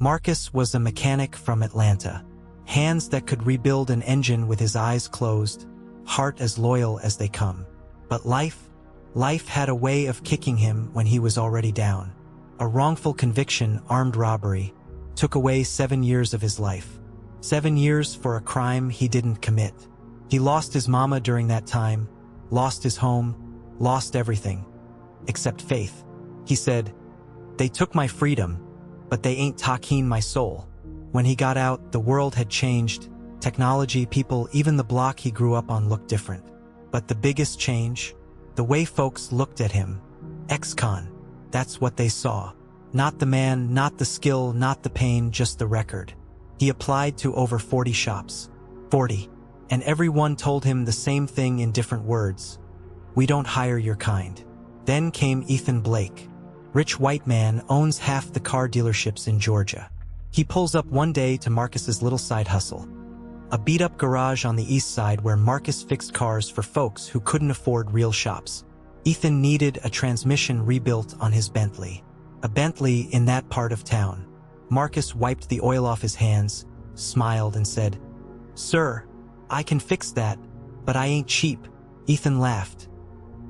Marcus was a mechanic from Atlanta. Hands that could rebuild an engine with his eyes closed, heart as loyal as they come. But life had a way of kicking him when he was already down. A wrongful conviction, armed robbery, took away 7 years of his life. 7 years for a crime he didn't commit. He lost his mama during that time, lost his home, lost everything. Except faith. He said, "They took my freedom, but they ain't taking my soul." When he got out, the world had changed. Technology, people, even the block he grew up on looked different. But the biggest change? The way folks looked at him. Ex-con. That's what they saw. Not the man, not the skill, not the pain, just the record. He applied to over 40 shops. 40. And everyone told him the same thing in different words. "We don't hire your kind." Then came Ethan Blake. Rich white man, owns half the car dealerships in Georgia. He pulls up one day to Marcus's little side hustle. A beat-up garage on the east side where Marcus fixed cars for folks who couldn't afford real shops. Ethan needed a transmission rebuilt on his Bentley. A Bentley in that part of town. Marcus wiped the oil off his hands, smiled and said, "Sir, I can fix that, but I ain't cheap." Ethan laughed.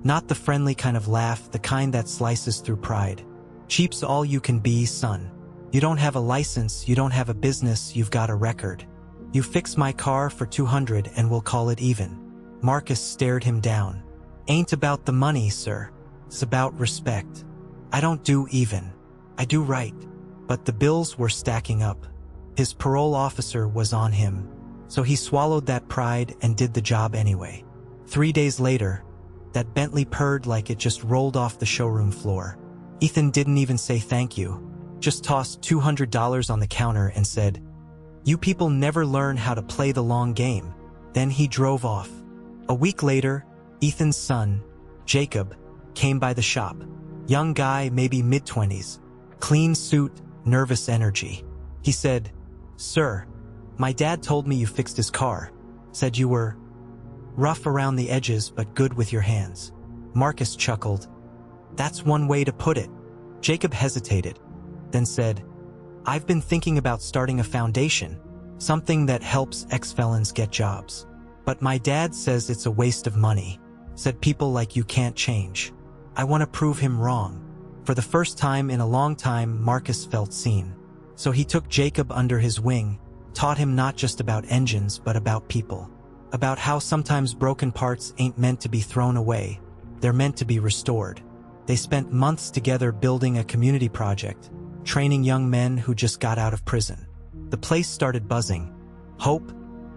Not the friendly kind of laugh, the kind that slices through pride. "Cheap's all you can be, son. You don't have a license, you don't have a business, you've got a record. You fix my car for 200 and we'll call it even." Marcus stared him down. "Ain't about the money, sir. It's about respect. I don't do even. I do right." But the bills were stacking up. His parole officer was on him. So he swallowed that pride and did the job anyway. 3 days later, that Bentley purred like it just rolled off the showroom floor. Ethan didn't even say thank you, just tossed $200 on the counter and said, "You people never learn how to play the long game." Then he drove off. A week later, Ethan's son, Jacob, came by the shop. Young guy, maybe mid-20s. Clean suit, nervous energy. He said, "Sir, my dad told me you fixed his car. Said you were rough around the edges but good with your hands." Marcus chuckled. "That's one way to put it." Jacob hesitated, then said, "I've been thinking about starting a foundation, something that helps ex-felons get jobs. But my dad says it's a waste of money. Said people like you can't change. I want to prove him wrong." For the first time in a long time, Marcus felt seen. So he took Jacob under his wing, taught him not just about engines but about people. About how sometimes broken parts ain't meant to be thrown away, they're meant to be restored. They spent months together building a community project, training young men who just got out of prison. The place started buzzing. Hope,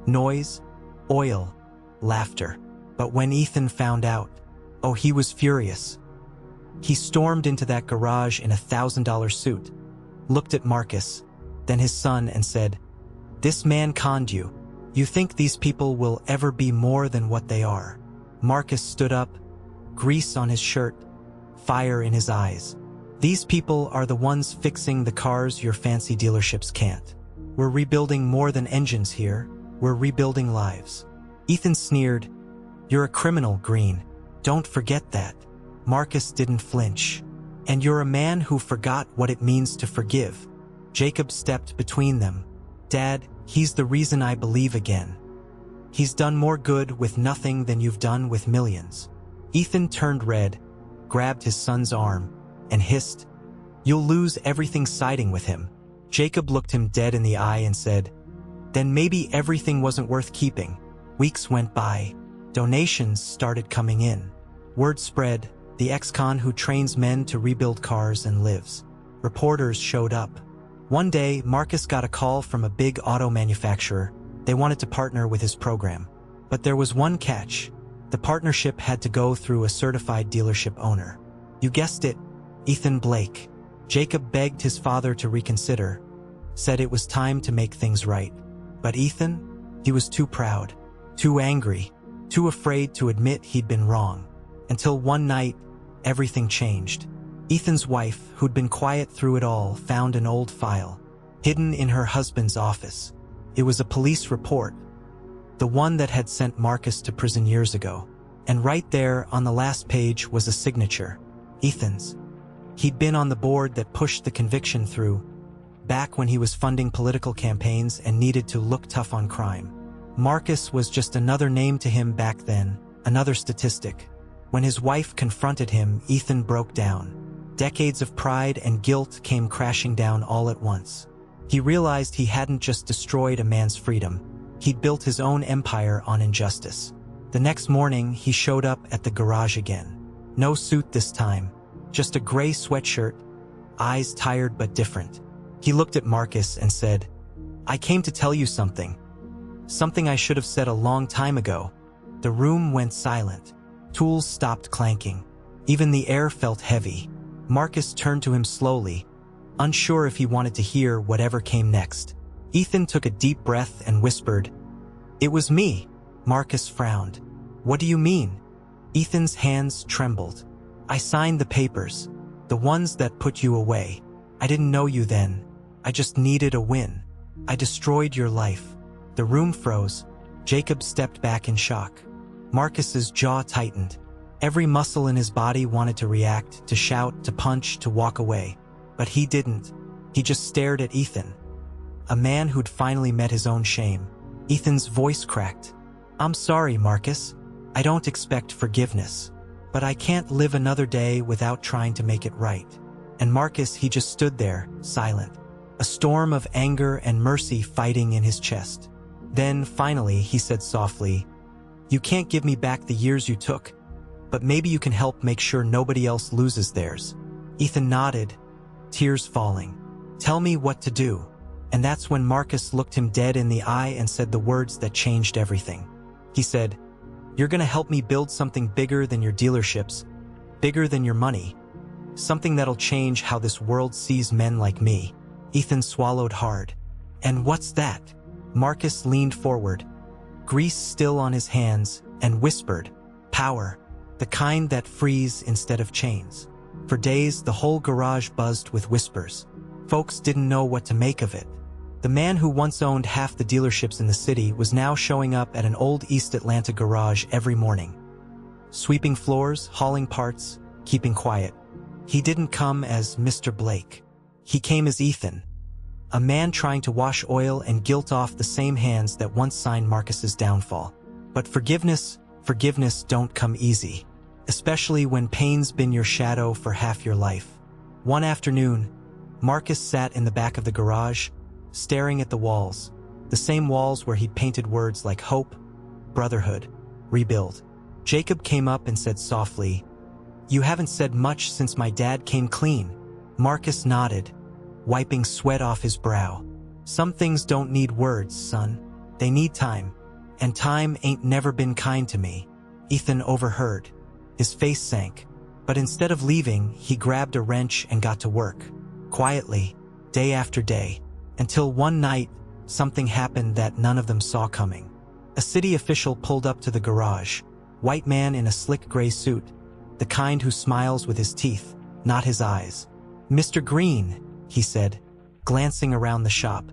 noise, oil, laughter. But when Ethan found out, oh, he was furious. He stormed into that garage in a $1,000 suit, looked at Marcus, then his son and said, "This man conned you. You think these people will ever be more than what they are." Marcus stood up, grease on his shirt, fire in his eyes. "These people are the ones fixing the cars your fancy dealerships can't. We're rebuilding more than engines here. We're rebuilding lives." Ethan sneered, "You're a criminal, Green. Don't forget that." Marcus didn't flinch. "And you're a man who forgot what it means to forgive." Jacob stepped between them. "Dad, he's the reason I believe again. He's done more good with nothing than you've done with millions." Ethan turned red, grabbed his son's arm, and hissed, "You'll lose everything siding with him." Jacob looked him dead in the eye and said, "Then maybe everything wasn't worth keeping." Weeks went by. Donations started coming in. Word spread, the ex-con who trains men to rebuild cars and lives. Reporters showed up. One day, Marcus got a call from a big auto manufacturer. They wanted to partner with his program. But there was one catch. The partnership had to go through a certified dealership owner. You guessed it, Ethan Blake. Jacob begged his father to reconsider, said it was time to make things right. But Ethan? He was too proud, too angry, too afraid to admit he'd been wrong. Until one night, everything changed. Ethan's wife, who'd been quiet through it all, found an old file, hidden in her husband's office. It was a police report, the one that had sent Marcus to prison years ago. And right there on the last page was a signature, Ethan's. He'd been on the board that pushed the conviction through, back when he was funding political campaigns and needed to look tough on crime. Marcus was just another name to him back then, another statistic. When his wife confronted him, Ethan broke down. Decades of pride and guilt came crashing down all at once. He realized he hadn't just destroyed a man's freedom, he'd built his own empire on injustice. The next morning, he showed up at the garage again. No suit this time, just a gray sweatshirt, eyes tired but different. He looked at Marcus and said, "I came to tell you something. Something I should have said a long time ago." The room went silent. Tools stopped clanking. Even the air felt heavy. Marcus turned to him slowly, unsure if he wanted to hear whatever came next. Ethan took a deep breath and whispered, "It was me." Marcus frowned. "What do you mean?" Ethan's hands trembled. "I signed the papers, the ones that put you away. I didn't know you then. I just needed a win. I destroyed your life." The room froze. Jacob stepped back in shock. Marcus's jaw tightened. Every muscle in his body wanted to react, to shout, to punch, to walk away. But he didn't. He just stared at Ethan. A man who'd finally met his own shame. Ethan's voice cracked. "I'm sorry, Marcus. I don't expect forgiveness. But I can't live another day without trying to make it right." And Marcus, he just stood there, silent. A storm of anger and mercy fighting in his chest. Then, finally, he said softly, "You can't give me back the years you took, but maybe you can help make sure nobody else loses theirs." Ethan nodded, tears falling. "Tell me what to do." And that's when Marcus looked him dead in the eye and said the words that changed everything. He said, "You're gonna help me build something bigger than your dealerships, bigger than your money, something that'll change how this world sees men like me." Ethan swallowed hard. "And what's that?" Marcus leaned forward, grease still on his hands, and whispered, "Power, the kind that frees instead of chains." For days, the whole garage buzzed with whispers. Folks didn't know what to make of it. The man who once owned half the dealerships in the city was now showing up at an old East Atlanta garage every morning. Sweeping floors, hauling parts, keeping quiet. He didn't come as Mr. Blake. He came as Ethan, a man trying to wash oil and guilt off the same hands that once signed Marcus's downfall. But forgiveness don't come easy, especially when pain's been your shadow for half your life. One afternoon, Marcus sat in the back of the garage, staring at the walls, the same walls where he'd painted words like hope, brotherhood, rebuild. Jacob came up and said softly, "You haven't said much since my dad came clean." Marcus nodded, wiping sweat off his brow. "Some things don't need words, son. They need time. And time ain't never been kind to me." Ethan overheard. His face sank. But instead of leaving, he grabbed a wrench and got to work. Quietly, day after day. Until one night, something happened that none of them saw coming. A city official pulled up to the garage. White man in a slick gray suit. The kind who smiles with his teeth, not his eyes. "Mr. Green," he said, glancing around the shop.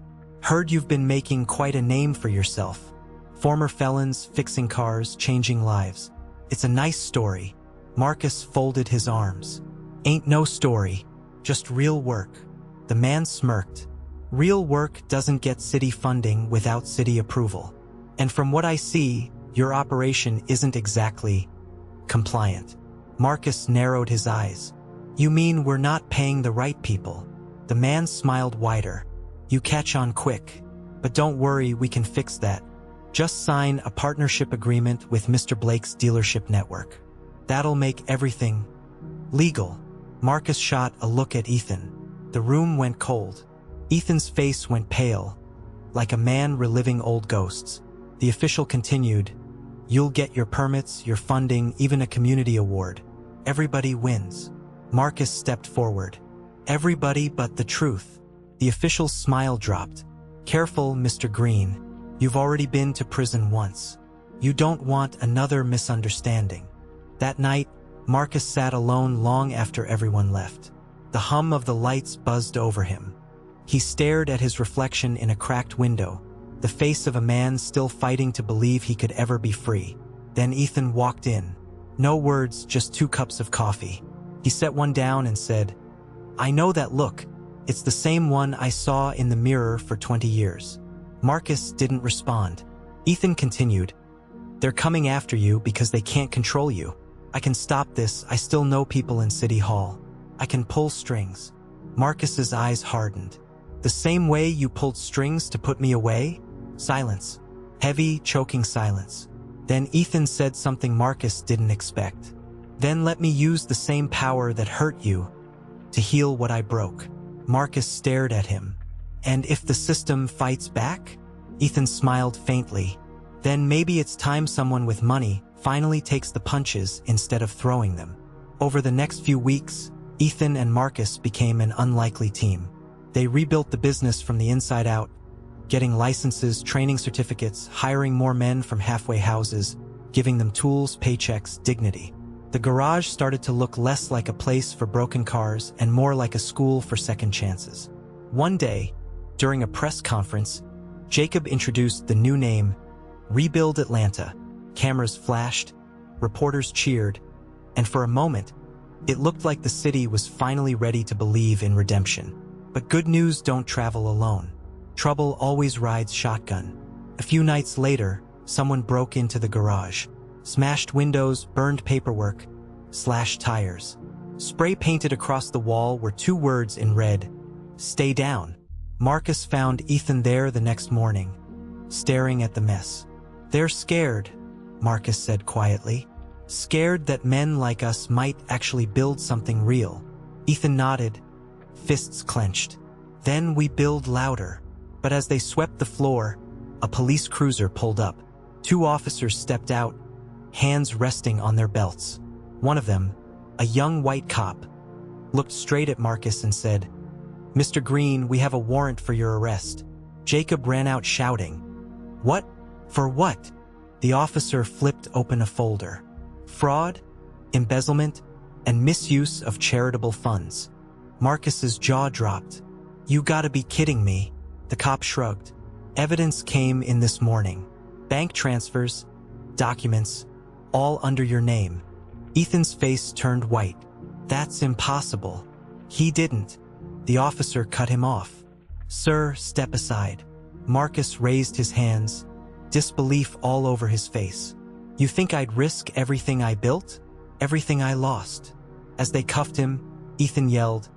"Heard you've been making quite a name for yourself. Former felons, fixing cars, changing lives. It's a nice story." Marcus folded his arms. "Ain't no story, just real work." The man smirked. "Real work doesn't get city funding without city approval. And from what I see, your operation isn't exactly compliant." Marcus narrowed his eyes. "You mean we're not paying the right people?" The man smiled wider. "You catch on quick. But don't worry, we can fix that. Just sign a partnership agreement with Mr. Blake's dealership network. That'll make everything legal." Marcus shot a look at Ethan. The room went cold. Ethan's face went pale, like a man reliving old ghosts. The official continued, "You'll get your permits, your funding, even a community award. Everybody wins." Marcus stepped forward. "Everybody but the truth." The official's smile dropped. "Careful, Mr. Green. You've already been to prison once. You don't want another misunderstanding." That night, Marcus sat alone long after everyone left. The hum of the lights buzzed over him. He stared at his reflection in a cracked window, the face of a man still fighting to believe he could ever be free. Then Ethan walked in. No words, just 2 cups of coffee. He set one down and said, "I know that look. It's the same one I saw in the mirror for 20 years. Marcus didn't respond. Ethan continued, "They're coming after you because they can't control you. I can stop this. I still know people in City Hall. I can pull strings." Marcus's eyes hardened. "The same way you pulled strings to put me away?" Silence. Heavy, choking silence. Then Ethan said something Marcus didn't expect. "Then let me use the same power that hurt you to heal what I broke." Marcus stared at him. "And if the system fights back?" Ethan smiled faintly. "Then maybe it's time someone with money finally takes the punches instead of throwing them." Over the next few weeks, Ethan and Marcus became an unlikely team. They rebuilt the business from the inside out, getting licenses, training certificates, hiring more men from halfway houses, giving them tools, paychecks, dignity. The garage started to look less like a place for broken cars and more like a school for second chances. One day, during a press conference, Jacob introduced the new name, Rebuild Atlanta. Cameras flashed, reporters cheered, and for a moment, it looked like the city was finally ready to believe in redemption. But good news don't travel alone. Trouble always rides shotgun. A few nights later, someone broke into the garage, smashed windows, burned paperwork, slashed tires. Spray painted across the wall were 2 words in red, "Stay down." Marcus found Ethan there the next morning, staring at the mess. "They're scared," Marcus said quietly. "Scared that men like us might actually build something real." Ethan nodded, fists clenched. "Then we build louder." But as they swept the floor, a police cruiser pulled up. 2 officers stepped out, hands resting on their belts. One of them, a young white cop, looked straight at Marcus and said, "Mr. Green, we have a warrant for your arrest." Jacob ran out shouting, "What? For what?" The officer flipped open a folder. "Fraud, embezzlement, and misuse of charitable funds." Marcus's jaw dropped. "You gotta be kidding me." The cop shrugged. "Evidence came in this morning. Bank transfers, documents, all under your name." Ethan's face turned white. "That's impossible." "He didn't." The officer cut him off. "Sir, step aside." Marcus raised his hands, disbelief all over his face. "You think I'd risk everything I built? Everything I lost?" As they cuffed him, Ethan yelled,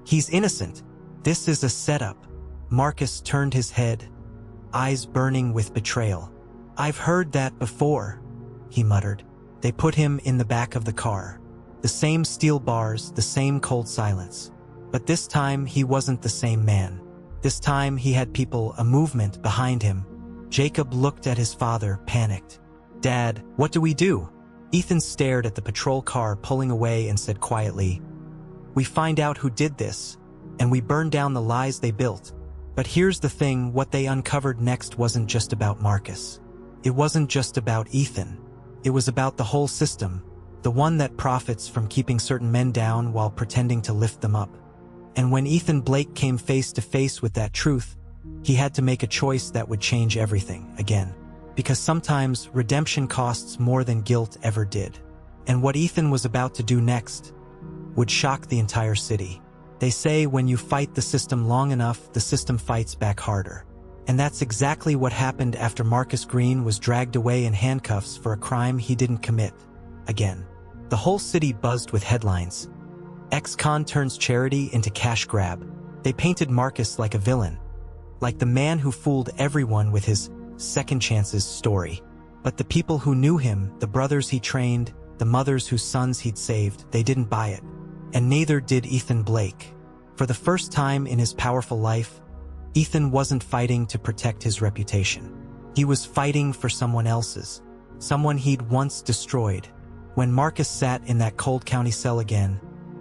"He's innocent. This is a setup." Marcus turned his head, eyes burning with betrayal. "I've heard that before," he muttered. They put him in the back of the car. The same steel bars, the same cold silence. But this time he wasn't the same man. This time he had people, a movement behind him. Jacob looked at his father, panicked. "Dad, what do we do?" Ethan stared at the patrol car pulling away and said quietly, "We find out who did this, and we burn down the lies they built." But here's the thing, what they uncovered next wasn't just about Marcus. It wasn't just about Ethan. It was about the whole system, the one that profits from keeping certain men down while pretending to lift them up. And when Ethan Blake came face to face with that truth, he had to make a choice that would change everything again. Because sometimes redemption costs more than guilt ever did. And what Ethan was about to do next would shock the entire city. They say when you fight the system long enough, the system fights back harder. And that's exactly what happened after Marcus Green was dragged away in handcuffs for a crime he didn't commit. Again. The whole city buzzed with headlines. Ex-con turns charity into cash grab. They painted Marcus like a villain, like the man who fooled everyone with his second chances story. But the people who knew him, the brothers he trained, the mothers whose sons he'd saved, they didn't buy it. And neither did Ethan Blake. For the first time in his powerful life, Ethan wasn't fighting to protect his reputation. He was fighting for someone else's, someone he'd once destroyed. When Marcus sat in that cold county cell again,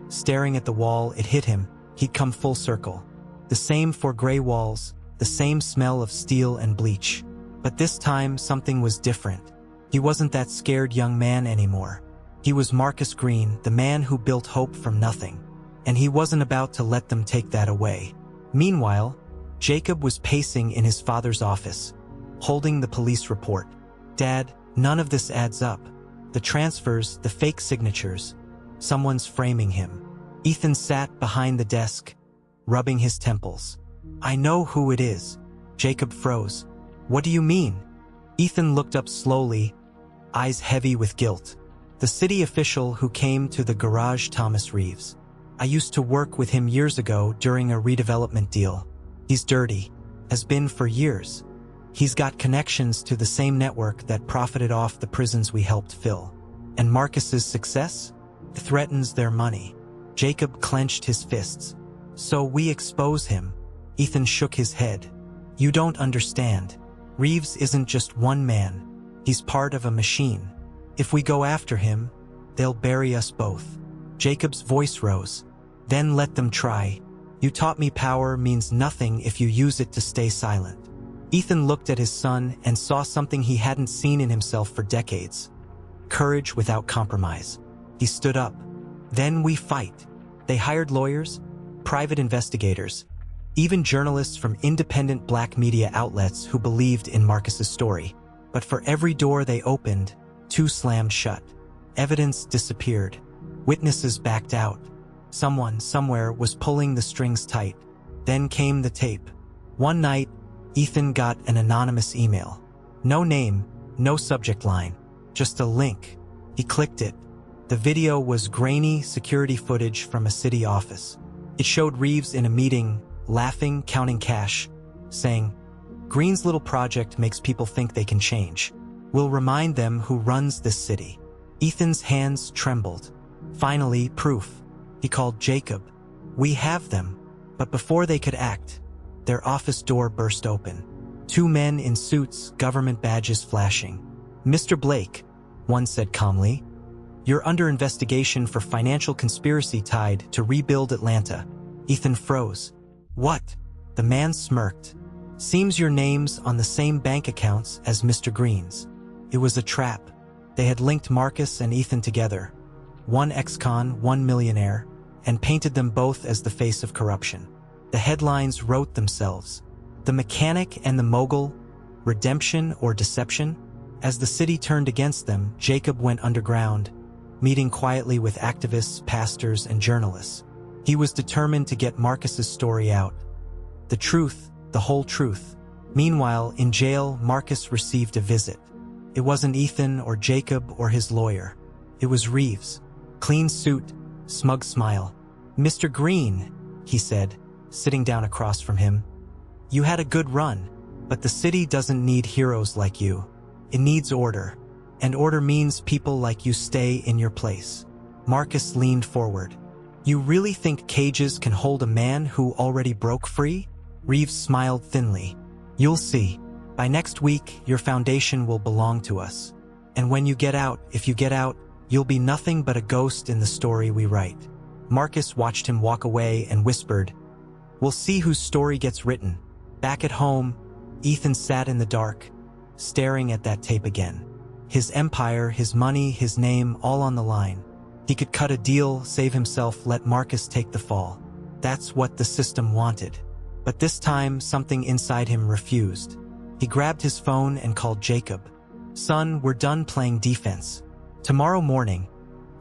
staring at the wall, it hit him. He'd come full circle. The same 4 gray walls, the same smell of steel and bleach. But this time, something was different. He wasn't that scared young man anymore. He was Marcus Green, the man who built hope from nothing. And he wasn't about to let them take that away. Meanwhile, Jacob was pacing in his father's office, holding the police report. "Dad, none of this adds up. The transfers, the fake signatures. Someone's framing him." Ethan sat behind the desk, rubbing his temples. "I know who it is." Jacob froze. "What do you mean?" Ethan looked up slowly, eyes heavy with guilt. "The city official who came to the garage, Thomas Reeves. I used to work with him years ago during a redevelopment deal. He's dirty. Has been for years. He's got connections to the same network that profited off the prisons we helped fill. And Marcus's success threatens their money." Jacob clenched his fists. "So we expose him?" Ethan shook his head. "You don't understand. Reeves isn't just one man. He's part of a machine. If we go after him, they'll bury us both." Jacob's voice rose. "Then let them try. You taught me power means nothing if you use it to stay silent." Ethan looked at his son and saw something he hadn't seen in himself for decades. Courage without compromise. He stood up. "Then we fight." They hired lawyers, private investigators, even journalists from independent black media outlets who believed in Marcus's story. But for every door they opened, two slammed shut. Evidence disappeared. Witnesses backed out. Someone, somewhere, was pulling the strings tight. Then came the tape. One night, Ethan got an anonymous email. No name, no subject line, just a link. He clicked it. The video was grainy security footage from a city office. It showed Reeves in a meeting, laughing, counting cash, saying, "Green's little project makes people think they can change. We'll remind them who runs this city." Ethan's hands trembled. Finally, proof. He called Jacob. "We have them." But before they could act, their office door burst open. Two men in suits, government badges flashing. "Mr. Blake," one said calmly, "you're under investigation for financial conspiracy tied to Rebuild Atlanta." Ethan froze. "What?" The man smirked. "Seems your name's on the same bank accounts as Mr. Green's." It was a trap. They had linked Marcus and Ethan together. One ex-con, one millionaire, and painted them both as the face of corruption. The headlines wrote themselves. The mechanic and the mogul, redemption or deception? As the city turned against them, Jacob went underground, meeting quietly with activists, pastors, and journalists. He was determined to get Marcus's story out. The truth, the whole truth. Meanwhile, in jail, Marcus received a visit. It wasn't Ethan or Jacob or his lawyer. It was Reeves. Clean suit, smug smile. "Mr. Green," he said, sitting down across from him. "You had a good run, but the city doesn't need heroes like you. It needs order. And order means people like you stay in your place." Marcus leaned forward. "You really think cages can hold a man who already broke free?" Reeves smiled thinly. "You'll see. By next week, your foundation will belong to us. And when you get out, if you get out, you'll be nothing but a ghost in the story we write." Marcus watched him walk away and whispered, "We'll see whose story gets written." Back at home, Ethan sat in the dark, staring at that tape again. His empire, his money, his name, all on the line. He could cut a deal, save himself, let Marcus take the fall. That's what the system wanted. But this time, something inside him refused. He grabbed his phone and called Jacob. "Son, we're done playing defense. Tomorrow morning,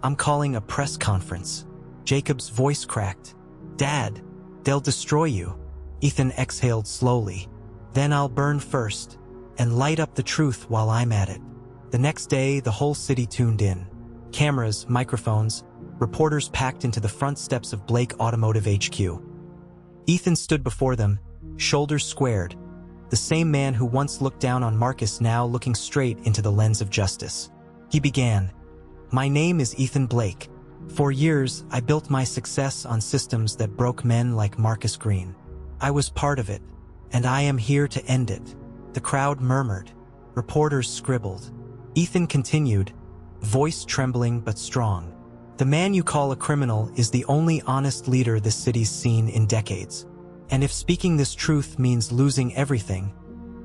I'm calling a press conference." Jacob's voice cracked. "Dad, they'll destroy you." Ethan exhaled slowly. "Then I'll burn first and light up the truth while I'm at it." The next day, the whole city tuned in. Cameras, microphones, reporters packed into the front steps of Blake Automotive HQ. Ethan stood before them, shoulders squared, the same man who once looked down on Marcus now looking straight into the lens of justice. He began, "My name is Ethan Blake. For years, I built my success on systems that broke men like Marcus Green. I was part of it, and I am here to end it." The crowd murmured. Reporters scribbled. Ethan continued, voice trembling but strong. "The man you call a criminal is the only honest leader this city's seen in decades. And if speaking this truth means losing everything,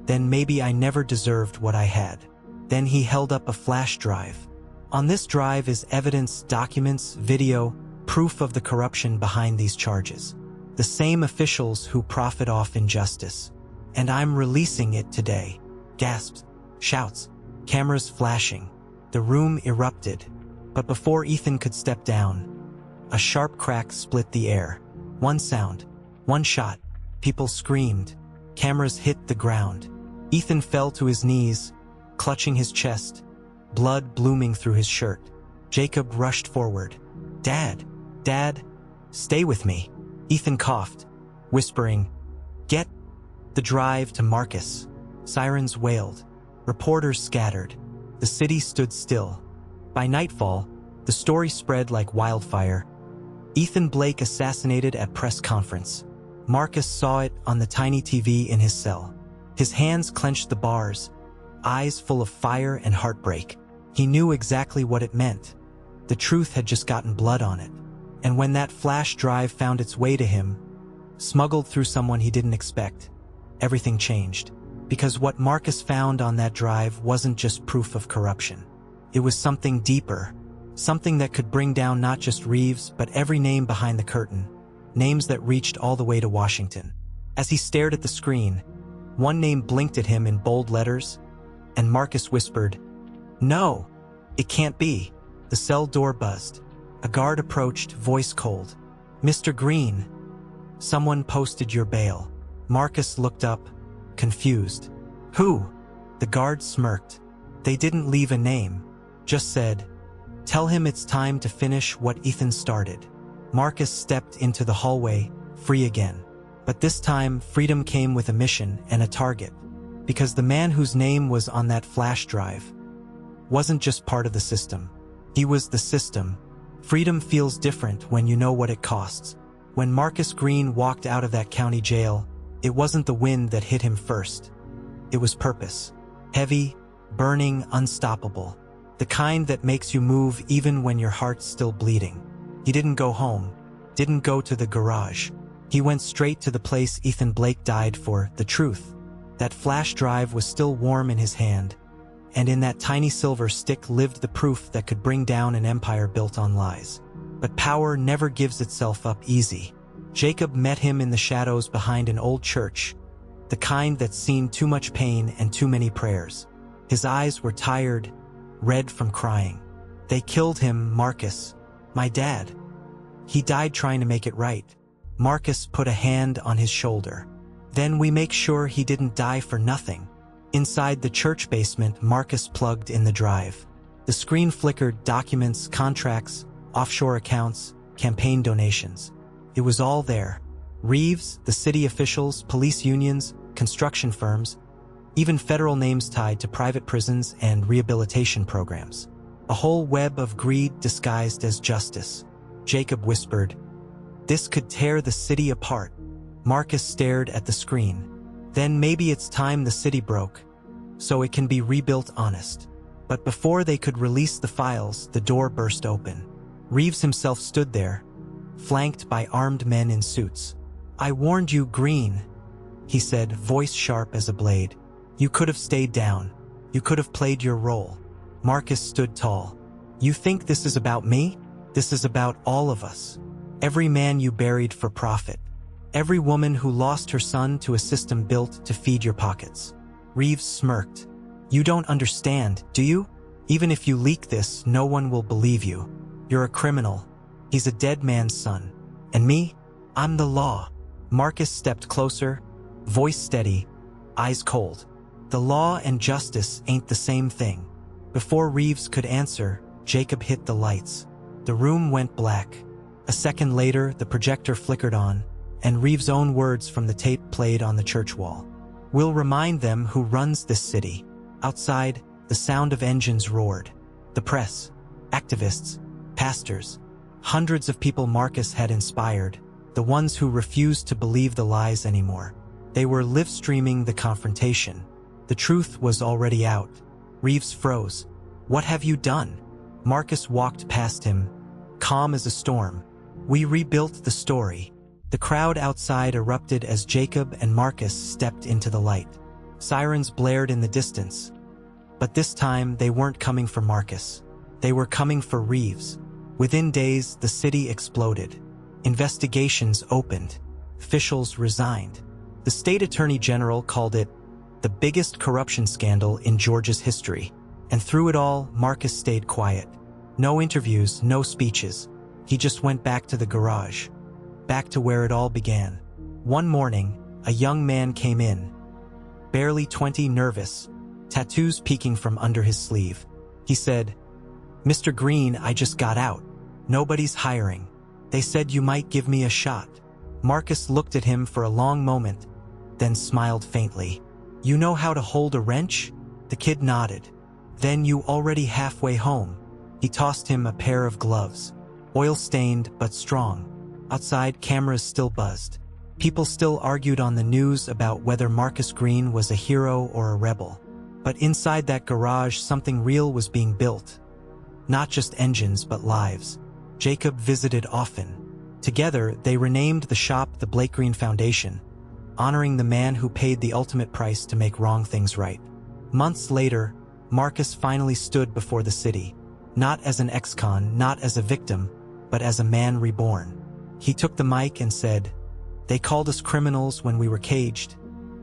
then maybe I never deserved what I had." Then he held up a flash drive. "On this drive is evidence, documents, video, proof of the corruption behind these charges. The same officials who profit off injustice. And I'm releasing it today." Gasps, shouts, cameras flashing. The room erupted. But before Ethan could step down, a sharp crack split the air. One sound, One shot. People screamed. Cameras hit the ground. Ethan fell to his knees, clutching his chest, blood blooming through his shirt. Jacob rushed forward. "Dad, Dad, stay with me." Ethan coughed, whispering, "Get the drive to Marcus." Sirens wailed. Reporters scattered. The city stood still. By nightfall, the story spread like wildfire. Ethan Blake assassinated at press conference. Marcus saw it on the tiny TV in his cell. His hands clenched the bars, eyes full of fire and heartbreak. He knew exactly what it meant. The truth had just gotten blood on it. And when that flash drive found its way to him, smuggled through someone he didn't expect, everything changed. Because what Marcus found on that drive wasn't just proof of corruption. It was something deeper, something that could bring down not just Reeves, but every name behind the curtain, names that reached all the way to Washington. As he stared at the screen, one name blinked at him in bold letters, and Marcus whispered, "No, it can't be." The cell door buzzed. A guard approached, voice cold. "Mr. Green, someone posted your bail." Marcus looked up, confused. "Who?" The guard smirked. They didn't leave a name, just said, "Tell him it's time to finish what Ethan started." Marcus stepped into the hallway, free again. But this time, freedom came with a mission and a target. Because the man whose name was on that flash drive wasn't just part of the system. He was the system. Freedom feels different when you know what it costs. When Marcus Green walked out of that county jail, it wasn't the wind that hit him first. It was purpose. Heavy, burning, unstoppable. The kind that makes you move even when your heart's still bleeding. He didn't go home, didn't go to the garage. He went straight to the place Ethan Blake died for, the truth. That flash drive was still warm in his hand, and in that tiny silver stick lived the proof that could bring down an empire built on lies. But power never gives itself up easy. Jacob met him in the shadows behind an old church, the kind that's seen too much pain and too many prayers. His eyes were tired, red from crying. "They killed him, Marcus. My dad. He died trying to make it right." Marcus put a hand on his shoulder. "Then we make sure he didn't die for nothing." Inside the church basement, Marcus plugged in the drive. The screen flickered documents, contracts, offshore accounts, campaign donations. It was all there. Reeves, the city officials, police unions, construction firms, even federal names tied to private prisons and rehabilitation programs. A whole web of greed disguised as justice. Jacob whispered, "This could tear the city apart." Marcus stared at the screen. "Then maybe it's time the city broke, so it can be rebuilt honest." But before they could release the files, the door burst open. Reeves himself stood there, flanked by armed men in suits. "I warned you, Green," he said, voice sharp as a blade. "You could have stayed down. You could have played your role." Marcus stood tall. "You think this is about me? This is about all of us. Every man you buried for profit. Every woman who lost her son to a system built to feed your pockets." Reeves smirked. "You don't understand, do you? Even if you leak this, no one will believe you. You're a criminal. He's a dead man's son. And me? I'm the law." Marcus stepped closer, voice steady, eyes cold. "The law and justice ain't the same thing." Before Reeves could answer, Jacob hit the lights. The room went black. A second later, the projector flickered on, and Reeves' own words from the tape played on the church wall. "We'll remind them who runs this city." Outside, the sound of engines roared. The press, activists, pastors, hundreds of people Marcus had inspired, the ones who refused to believe the lies anymore. They were live-streaming the confrontation. The truth was already out. Reeves froze. "What have you done?" Marcus walked past him, calm as a storm. "We rebuilt the story." The crowd outside erupted as Jacob and Marcus stepped into the light. Sirens blared in the distance. But this time, they weren't coming for Marcus. They were coming for Reeves. Within days, the city exploded. Investigations opened. Officials resigned. The state attorney general called it the biggest corruption scandal in Georgia's history. And through it all, Marcus stayed quiet. No interviews, no speeches. He just went back to the garage. Back to where it all began. One morning, a young man came in, barely 20, nervous, tattoos peeking from under his sleeve. He said, "Mr. Green, I just got out. Nobody's hiring. They said you might give me a shot." Marcus looked at him for a long moment, then smiled faintly. "You know how to hold a wrench?" The kid nodded. "Then you already halfway home." He tossed him a pair of gloves, oil-stained but strong. Outside, cameras still buzzed. People still argued on the news about whether Marcus Green was a hero or a rebel. But inside that garage, something real was being built. Not just engines, but lives. Jacob visited often. Together, they renamed the shop the Blake Green Foundation, honoring the man who paid the ultimate price to make wrong things right. Months later, Marcus finally stood before the city, not as an ex-con, not as a victim, but as a man reborn. He took the mic and said, "They called us criminals when we were caged,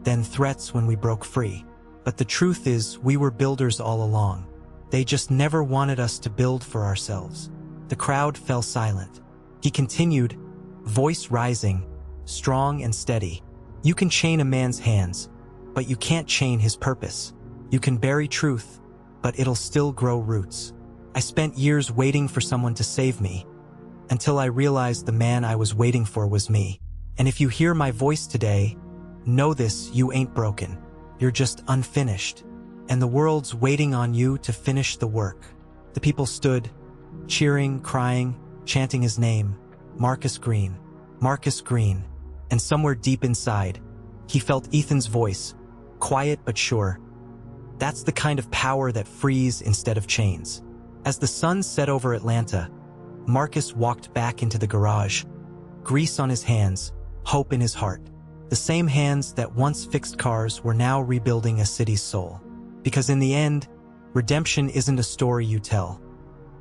then threats when we broke free. But the truth is, we were builders all along. They just never wanted us to build for ourselves." The crowd fell silent. He continued, voice rising, strong and steady. "You can chain a man's hands, but you can't chain his purpose. You can bury truth, but it'll still grow roots. I spent years waiting for someone to save me, until I realized the man I was waiting for was me. And if you hear my voice today, know this: you ain't broken. You're just unfinished. And the world's waiting on you to finish the work." The people stood, cheering, crying, chanting his name, Marcus Green, Marcus Green. And somewhere deep inside, he felt Ethan's voice, quiet but sure. That's the kind of power that frees instead of chains. As the sun set over Atlanta, Marcus walked back into the garage, grease on his hands, hope in his heart. The same hands that once fixed cars were now rebuilding a city's soul. Because in the end, redemption isn't a story you tell.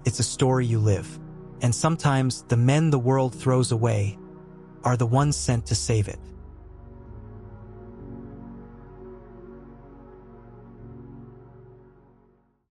It's a story you live. And sometimes the men the world throws away are the ones sent to save it.